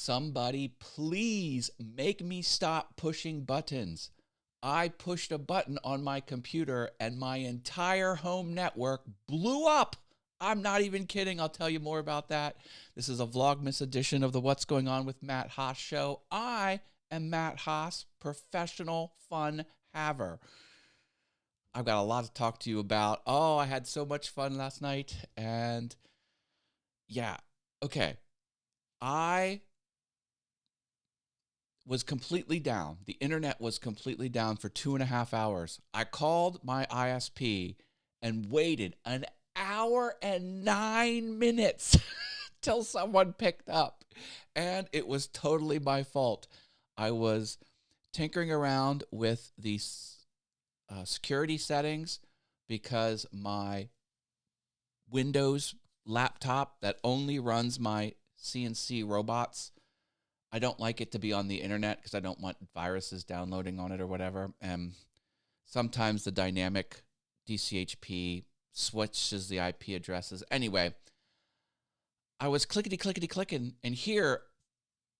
Somebody please make me stop pushing buttons. I pushed a button on my computer and my entire home network blew up. I'm not even kidding. I'll tell you more about that. This is a Vlogmas edition of the What's Going On with Matt Haas show. I am Matt Haas, professional fun haver. I've got a lot to talk to you about. Oh, I had so much fun last night. And yeah, okay. I was completely down. The internet was completely down for 2.5 hours. I called my ISP and waited an hour and 9 minutes till someone picked up. And it was totally my fault. I was tinkering around with the security settings because my Windows laptop that only runs my CNC robots, I don't like it to be on the internet because I don't want viruses downloading on it or whatever. And sometimes the dynamic DCHP switches the IP addresses. Anyway, I was clicking, and here,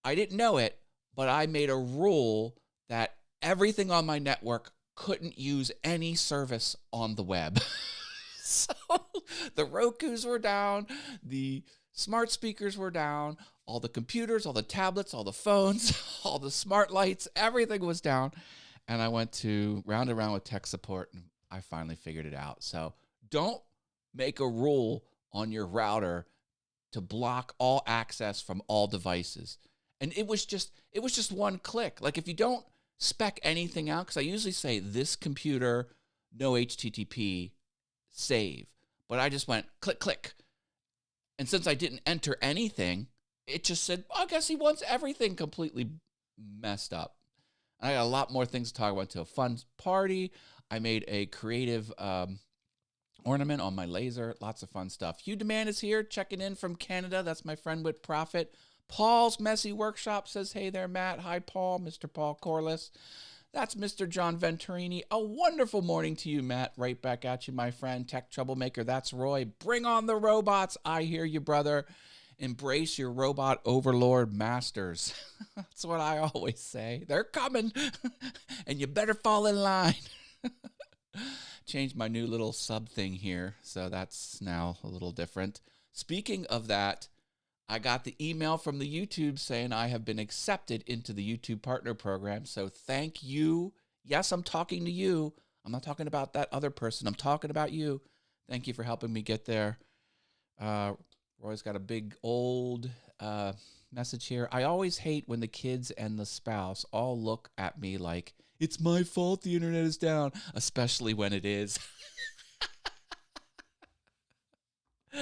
I didn't know it, but I made a rule that everything on my network couldn't use any service on the web. So the Rokus were down, the smart speakers were down, all the computers, all the tablets, all the phones, all the smart lights, everything was down. And I went to round and round with tech support, and I finally figured it out. So don't make a rule on your router to block all access from all devices. And it was just one click. Like if you don't spec anything out, because I usually say this computer, no HTTP, save. But I just went click, click. And since I didn't enter anything, it just said, I guess he wants everything completely messed up. I got a lot more things to talk about. I went to a fun party. I made a creative ornament on my laser. Lots of fun stuff. Hugh Demand is here, checking in from Canada. That's my friend with Profit. Paul's Messy Workshop says, hey there, Matt. Hi, Paul. Mr. Paul Corliss. That's Mr. John Venturini. A wonderful morning to you, Matt. Right back at you, my friend. Tech Troublemaker. That's Roy. Bring on the robots. I hear you, brother. Embrace your robot overlord masters. That's what I always say. They're coming, and you better fall in line. Changed my new little sub thing here, so that's now a little different. Speaking of that, I got the email from the YouTube saying I have been accepted into the YouTube Partner Program, so thank you. Yes, I'm talking to you. I'm not talking about that other person. I'm talking about you. Thank you for helping me get there. Roy's got a big old message here. I always hate when the kids and the spouse all look at me like, it's my fault the internet is down, especially when it is.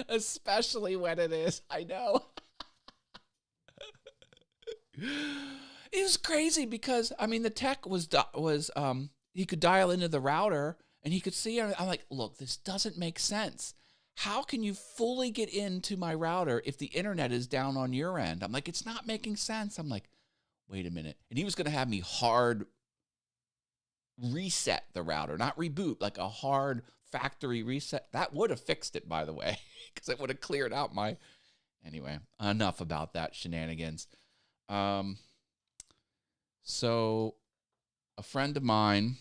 Especially when it is. I know. It was crazy because, I mean, the tech was he could dial into the router and he could see. I'm like, look, this doesn't make sense. How can you fully get into my router if the internet is down on your end? I'm like, it's not making sense. I'm like, wait a minute. And he was going to have me hard reset the router, not reboot, like a hard factory reset. That would have fixed it, by the way, because it would have cleared out my... Anyway, enough about that shenanigans. So a friend of mine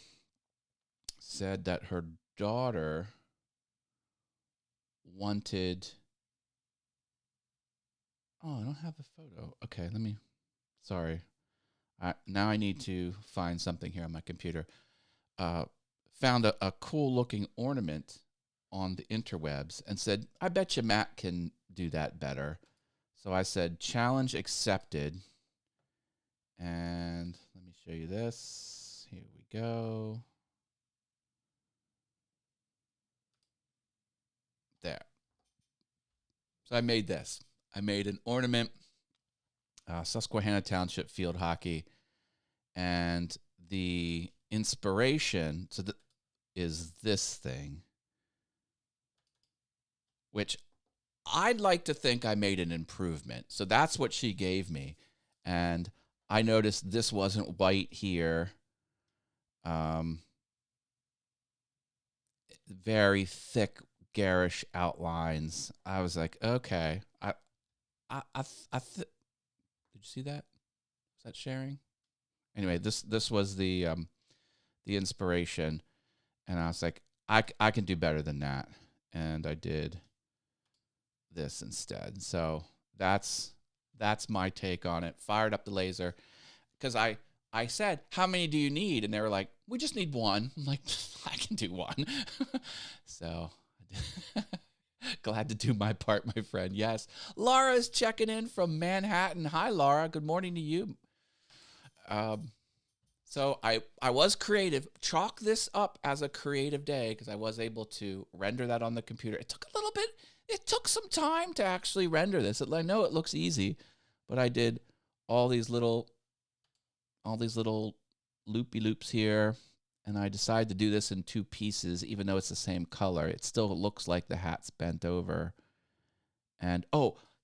said that her daughter wanted... Oh, I don't have the photo. Okay, sorry. Now I need to find something here on my computer. Found a cool looking ornament on the interwebs and said, I bet you Matt can do that better. So I said, challenge accepted. And let me show you this. Here we go. There. So I made this. I made an ornament, Susquehanna Township field hockey. And the inspiration is this thing, which I'd like to think I made an improvement. So that's what she gave me. And I noticed this wasn't white here. Very thick, garish outlines. I was like, okay. Did you you see that? Is that sharing? Anyway, this was the inspiration, and I was like, I can do better than that, and I did this instead. So that's my take on it. Fired up the laser because I said, how many do you need? And they were like, we just need one. I'm like, I can do one. So glad to do my part, my friend. Yes. Laura's checking in from Manhattan. Hi, Laura. Good morning to you. So I was creative. Chalk this up as a creative day because I was able to render that on the computer. It took a little bit. It took some time to actually render this. I know it looks easy, but I did all these little loopy loops here, and I decided to do this in 2 pieces, even though it's the same color. It still looks like the hat's bent over. And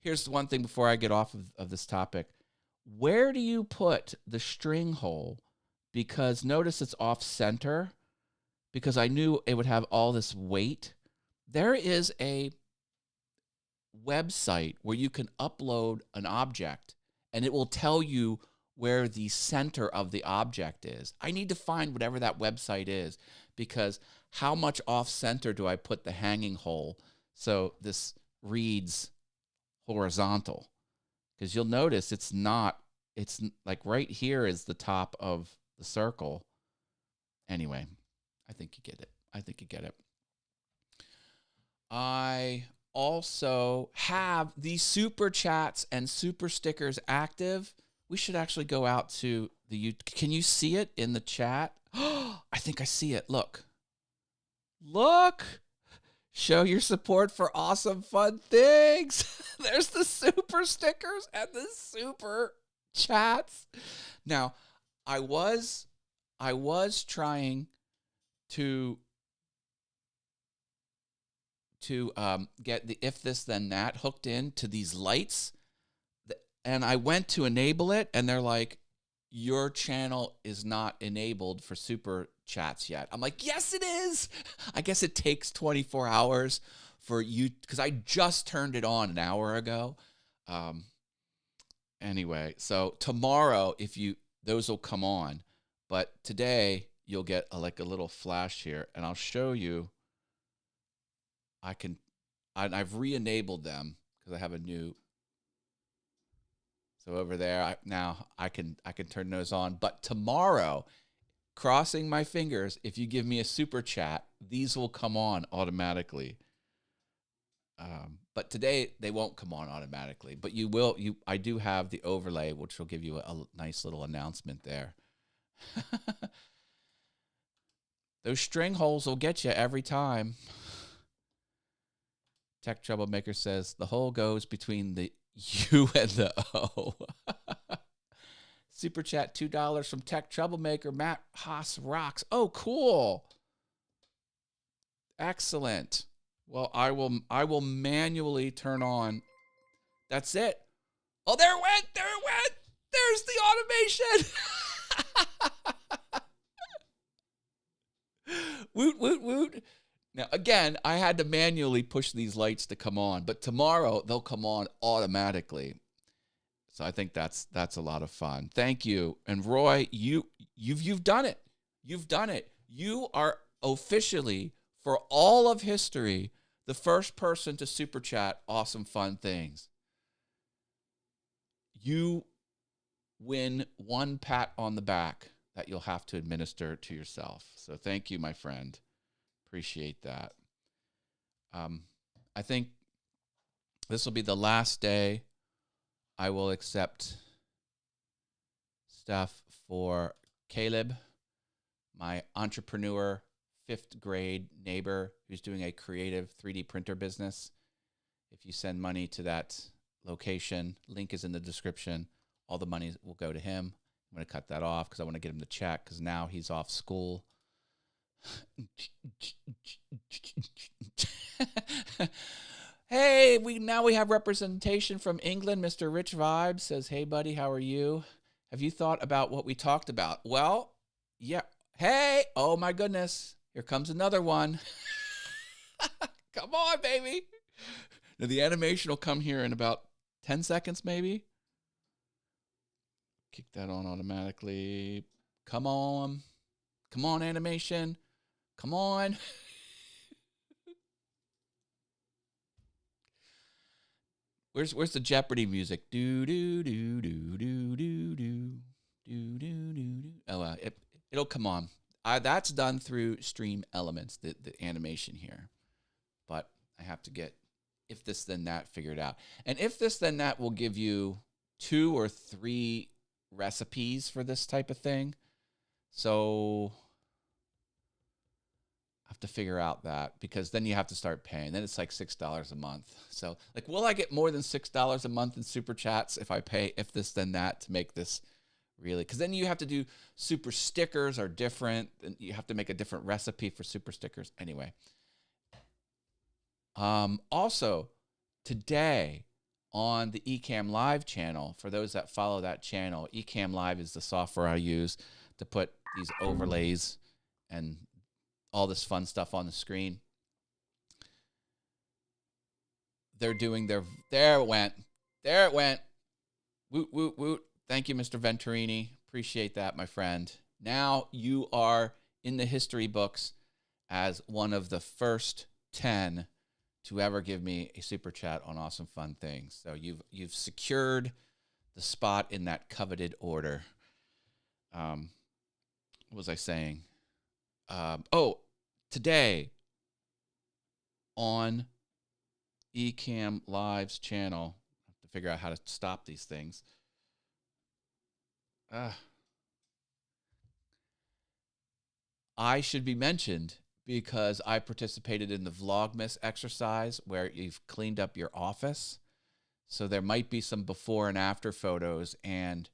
here's one thing before I get off of this topic. Where do you put the string hole? Because notice it's off center, because I knew it would have all this weight. There is a website where you can upload an object and it will tell you where the center of the object is. I need to find whatever that website is, because how much off center do I put the hanging hole so this reads horizontal? Because you'll notice it's like right here is the top of the circle. Anyway, I think you get it. I also have the super chats and super stickers active. We should actually go out to the Can you see it in the chat? I think I see it. Look. Show your support for awesome fun things. There's the super stickers and the super chats. Now, I was trying to get the if this then that hooked into these lights, and I went to enable it, and they're like, your channel is not enabled for super chats yet. I'm like, yes, it is. I guess it takes 24 hours for you, because I just turned it on an hour ago. Anyway, so tomorrow, those will come on, but today you'll get a little flash here, and I'll show you. I've re-enabled them because I have a new. So over there, now I can turn those on. But tomorrow, crossing my fingers, if you give me a super chat, these will come on automatically. But today they won't come on automatically. But you will. I do have the overlay, which will give you a nice little announcement there. Those string holes will get you every time. Tech Troublemaker says the hole goes between the U and the O. Super chat $2 from Tech Troublemaker. Matt Haas rocks. Oh, cool. Excellent. Well, I will manually turn on. That's it. Oh, there it went. There's the automation. Woot, woot, woot. Now, again, I had to manually push these lights to come on, but tomorrow they'll come on automatically. So I think that's a lot of fun. Thank you. And Roy, you've done it. You've done it. You are officially, for all of history, the first person to super chat awesome fun things. You win one pat on the back that you'll have to administer to yourself. So thank you, my friend. Appreciate that. I think this will be the last day I will accept stuff for Caleb, my entrepreneur, 5th grade neighbor who's doing a creative 3D printer business. If you send money to that location, link is in the description. All the money will go to him. I'm going to cut that off because I want to get him the check because now he's off school. Hey, we have representation from England. Mr. Rich Vibes says, hey, buddy, how are you? Have you thought about what we talked about? Well, yeah. Hey, oh, my goodness. Here comes another one. Come on, baby. Now, the animation will come here in about 10 seconds, maybe. Kick that on automatically. Come on. Come on, animation. Come on. Where's the Jeopardy music? Do do do do do do do do do do. Oh, it'll come on. That's done through Stream Elements, the animation here. But I have to get if this then that figured out. And if this then that will give you 2 or 3 recipes for this type of thing. So I have to figure out that, because then you have to start paying. Then it's like $6 a month. So like, will I get more than $6 a month in super chats if I pay if this then that to make this really? Because then you have to do super stickers are different, and you have to make a different recipe for super stickers. Anyway. Also, today on the Ecamm Live channel, for those that follow that channel, Ecamm Live is the software I use to put these overlays and all this fun stuff on the screen. They're doing their, there it went. Woot, woot, woot. Thank you, Mr. Venturini. Appreciate that, my friend. Now you are in the history books as one of the first 10 to ever give me a super chat on Awesome Fun Things. So you've secured the spot in that coveted order. What was I saying? Today on Ecamm Live's channel, I have to figure out how to stop these things. I should be mentioned because I participated in the Vlogmas exercise where you've cleaned up your office. So there might be some before and after photos, and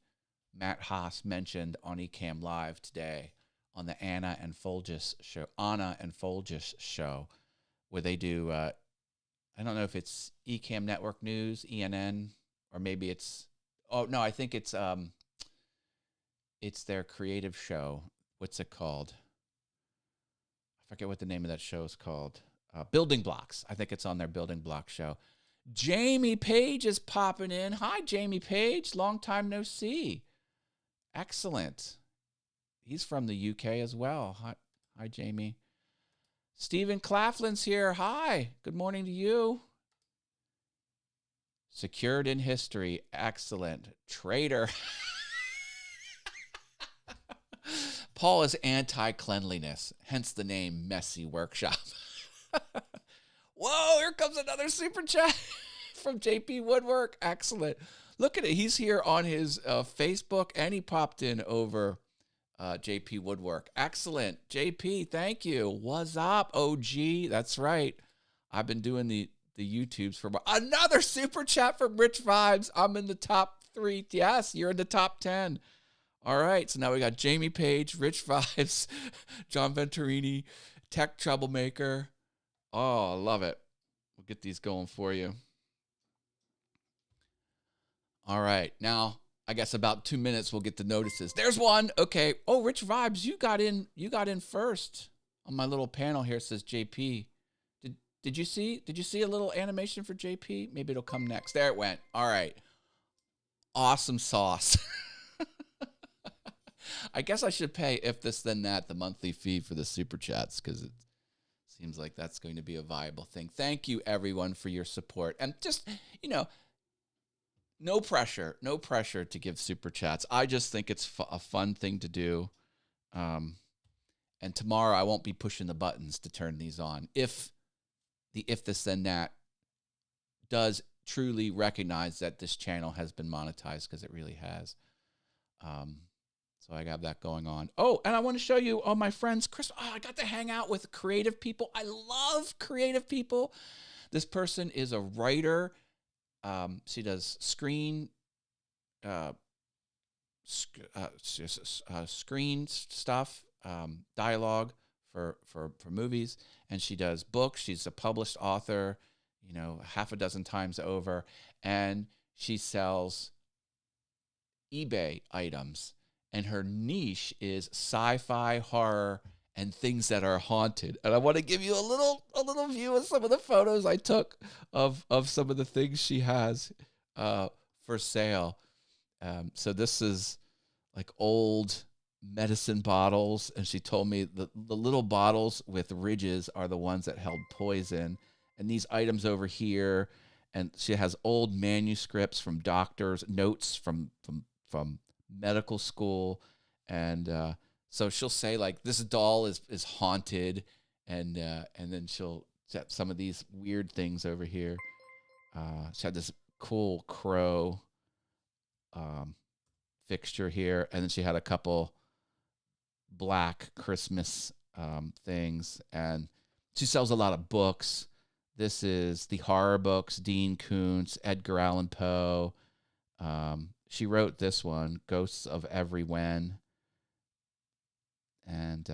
Matt Haas mentioned on Ecamm Live today on the Anna and Folgis show, where they do, I don't know if it's Ecamm Network News, ENN, or maybe it's, oh no, I think it's their creative show. What's it called? I forget what the name of that show is called. Building Blocks. I think it's on their Building Block show. Jamie Page is popping in. Hi, Jamie Page. Long time no see. Excellent. He's from the UK as well. Hi, Jamie. Stephen Claflin's here. Hi. Good morning to you. Secured in history. Excellent. Traitor. Paul is anti-cleanliness, hence the name Messy Workshop. Whoa, here comes another super chat from JP Woodwork. Excellent. Look at it. He's here on his Facebook, and he popped in over JP Woodwork. Excellent. JP, thank you. What's up, OG? That's right. I've been doing the YouTubes for another super chat from Rich Vibes. I'm in the top 3. Yes, you're in the top 10. All right, so now we got Jamie Page, Rich Vibes, John Venturini, Tech Troublemaker. Oh, I love it. We'll get these going for you. All right, now I guess about 2 minutes we'll get the notices. There's one. Okay. Oh, Rich Vibes, you got in first on my little panel here. It says JP. Did you see a little animation for JP? Maybe it'll come next. There it went. All right. Awesome sauce. I guess I should pay if this then that the monthly fee for the super chats, because it seems like that's going to be a viable thing. Thank you everyone for your support, and just, no pressure to give super chats. I just think it's a fun thing to do. And tomorrow I won't be pushing the buttons to turn these on. If this then that does truly recognize that this channel has been monetized, because it really has. So I got that going on. Oh, and I want to show you all my friends. Chris, I got to hang out with creative people. I love creative people. This person is a writer. She does screen stuff, dialogue for movies, and she does books. She's a published author, half a dozen times over, and she sells eBay items. And her niche is sci-fi, horror, and things that are haunted. And I want to give you a little view of some of the photos I took of some of the things she has for sale. So this is like old medicine bottles, and she told me the little bottles with ridges are the ones that held poison, and these items over here, and she has old manuscripts from doctors, notes from medical school, and so she'll say like this doll is haunted, and then she'll set some of these weird things over here. She had this cool crow um, fixture here, and then she had a couple black Christmas things, and she sells a lot of books. This is the horror books, Dean Koontz, Edgar Allan Poe. She wrote this one, Ghosts of Every When. And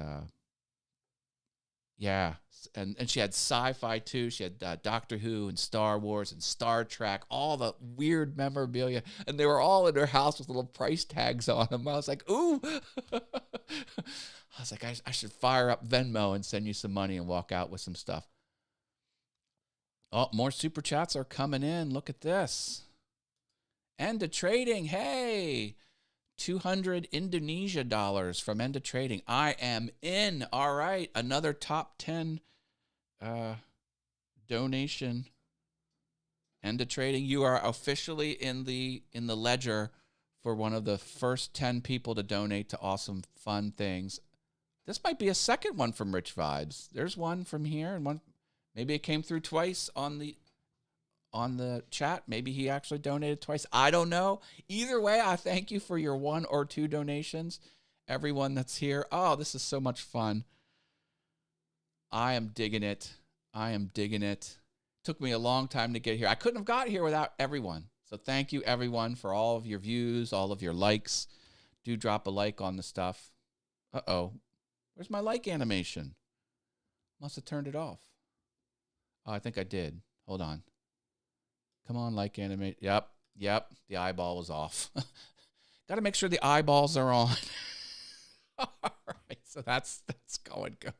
yeah, and she had sci-fi too. She had Doctor Who and Star Wars and Star Trek, all the weird memorabilia, and they were all in her house with little price tags on them. I was like, ooh. I was like, I should fire up Venmo and send you some money and walk out with some stuff. Oh, more super chats are coming in. Look at this. End of trading. Hey, 200 Indonesia dollars from End of Trading. I am in. All right, another top 10 donation. End of Trading. You are officially in the ledger for one of the first 10 people to donate to awesome fun things. This might be a second one from Rich Vibes. There's one from here, and one maybe it came through twice on the chat. Maybe he actually donated twice. I don't know. Either way, I thank you for your 1 or 2 donations. Everyone that's here. Oh, this is so much fun. I am digging it. I am digging it. Took me a long time to get here. I couldn't have got here without everyone. So thank you, everyone, for all of your views, all of your likes. Do drop a like on the stuff. Uh-oh. Where's my like animation? Must have turned it off. Oh, I think I did. Hold on. Come on, like animate. Yep. The eyeball was off. Got to make sure the eyeballs are on. All right. So that's going good.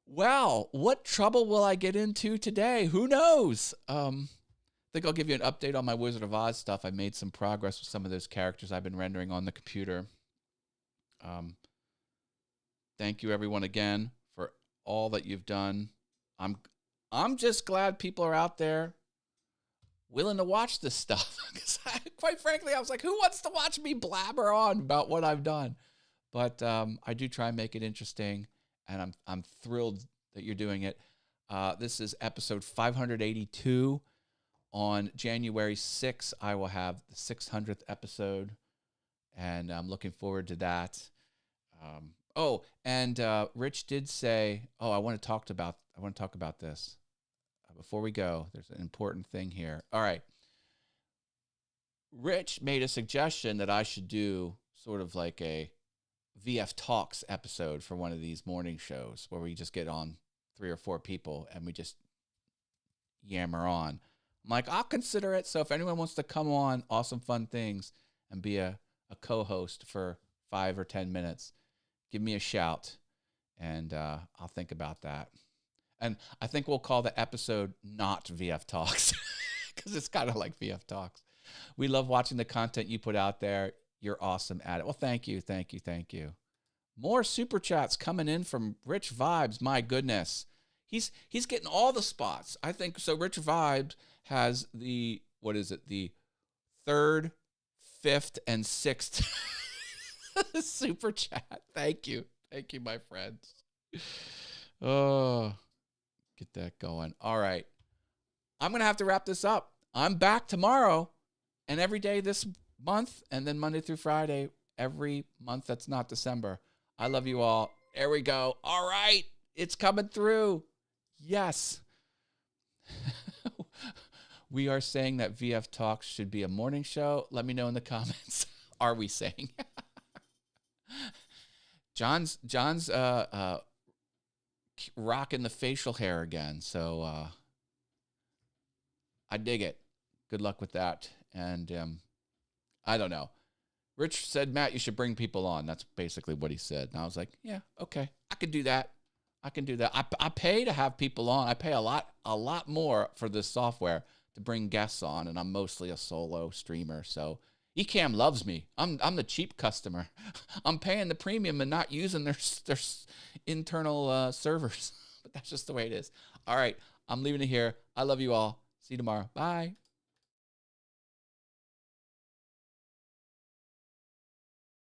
Well, what trouble will I get into today? Who knows? I think I'll give you an update on my Wizard of Oz stuff. I made some progress with some of those characters I've been rendering on the computer. Thank you, everyone, again for all that you've done. I'm just glad people are out there willing to watch this stuff. Because quite frankly, I was like, who wants to watch me blabber on about what I've done? But I do try and make it interesting, and I'm thrilled that you're doing it. This is episode 582. On January 6th, I will have the 600th episode, and I'm looking forward to that. Rich did say, I want to talk about this. Before we go, there's an important thing here. All right. Rich made a suggestion that I should do sort of like a VF Talks episode for one of these morning shows where we just get on 3 or 4 people and we just yammer on. I'm like, I'll consider it. So if anyone wants to come on Awesome Fun Things and be a co-host for 5 or 10 minutes, give me a shout, and I'll think about that. And I think we'll call the episode not VF Talks because it's kind of like VF Talks. We love watching the content you put out there. You're awesome at it. Well, thank you. More super chats coming in from Rich Vibes. My goodness. He's getting all the spots. I think so. Rich Vibes has the 3rd, 5th, and 6th super chat. Thank you, my friends. Oh, get that going. All right, I'm gonna have to wrap this up. I'm back tomorrow and every day this month, and then Monday through Friday every month that's not December. I love you all. There we go. All right, it's coming through. Yes. We are saying that VF Talks should be a morning show. Let me know in the comments. Are we saying? John's rocking the facial hair again. So I dig it. Good luck with that. And I don't know. Rich said, Matt, you should bring people on. That's basically what he said. And I was like, yeah, okay. I could do that. I pay to have people on. I pay a lot more for this software to bring guests on, and I'm mostly a solo streamer. So Ecamm loves me. I'm the cheap customer. I'm paying the premium and not using their internal servers. But that's just the way it is. All right, I'm leaving it here. I love you all. See you tomorrow. Bye.